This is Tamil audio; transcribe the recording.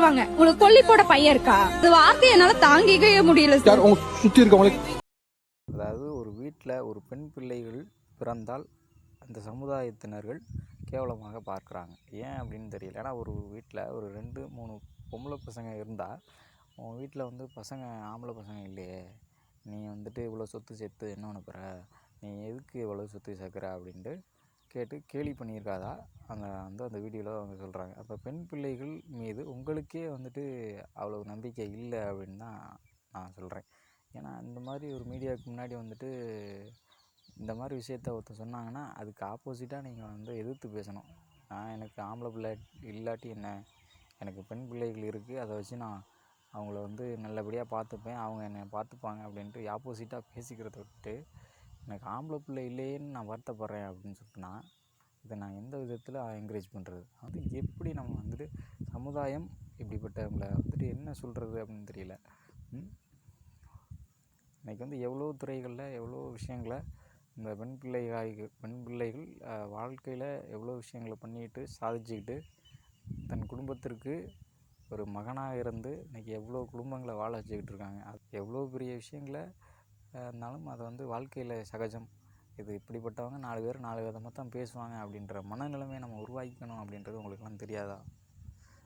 சொல்லுவாங்க, உங்களுக்கு கொல்லி போட பையன் இருக்கா? இந்த வார்த்தையை என்னால தாங்கிக்கவே முடியல சார். சுற்றி இருக்கவங்களுக்கு அதாவது ஒரு வீட்டில் ஒரு பெண் பிள்ளைகள் பிறந்தால் அந்த சமுதாயத்தினர்கள் கேவலமாக பார்க்குறாங்க. ஏன் அப்படின்னு தெரியல. ஏன்னா ஒரு வீட்டில் ஒரு 2-3 பொம்பளை பசங்க இருந்தால், உன் வீட்டில் வந்து பசங்க ஆம்பளை பசங்க இல்லையே, நீ வந்துட்டு இவ்வளோ சொத்து சேர்த்து என்ன பண்ண போகிற, நீ எதுக்கு இவ்வளோ சொத்து சேர்க்குற அப்படின்ட்டு கேட்டு கேலி பண்ணியிருக்காதா அந்த வீடியோவில் அவங்க சொல்கிறாங்க. அப்போ பெண் பிள்ளைகள் மீது உங்களுக்கே வந்துட்டு அவ்வளோ நம்பிக்கை இல்லை அப்படின்னு தான் நான் சொல்கிறேன். ஏன்னா இந்த மாதிரி ஒரு மீடியாவுக்கு முன்னாடி வந்துட்டு இந்த மாதிரி விஷயத்த ஒருத்தர் சொன்னாங்கன்னா அதுக்கு ஆப்போசிட்டாக நீங்கள் வந்து எதிர்த்து பேசணும். எனக்கு ஆம்பளை பிள்ளை இல்லாட்டி என்ன, எனக்கு பெண் பிள்ளைகள் இருக்குது, அதை வச்சு நான் அவங்கள வந்து நல்லபடியாக பார்த்துப்பேன், அவங்க என்னை பார்த்துப்பாங்க அப்படின்ட்டு ஆப்போசிட்டாக பேசிக்கிறத விட்டு, எனக்கு ஆம்பளை பிள்ளை இல்லையேன்னு நான் வருத்தப்படுறேன் அப்படின்னு சொன்னா இதை நான் எந்த விதத்தில் என்கரேஜ் பண்ணுறது? அது எப்படி நம்ம வந்துட்டு சமுதாயம் இப்படிப்பட்டவங்களை வந்துட்டு என்ன சொல்கிறது அப்படின்னு தெரியல. இன்றைக்கி வந்து எவ்வளோ துறைகளில் எவ்வளோ விஷயங்களை இந்த பெண் பிள்ளைகள் வாழ்க்கையில் எவ்வளோ விஷயங்களை பண்ணிக்கிட்டு சாதிச்சுக்கிட்டு தன் குடும்பத்திற்கு ஒரு மகனாக இருந்து இன்றைக்கி எவ்வளோ குடும்பங்களை வாழ வச்சுக்கிட்டு இருக்காங்க. அது எவ்வளோ பெரிய விஷயங்களை இருந்தாலும் அதை வந்து வாழ்க்கையில் சகஜம், இது இப்படிப்பட்டவங்க 4 பேர் 4 விதமாக தான் பேசுவாங்க அப்படின்ற மனநிலைமையை நம்ம உருவாக்கிக்கணும் அப்படின்றது உங்களுக்கெல்லாம் தெரியாதா?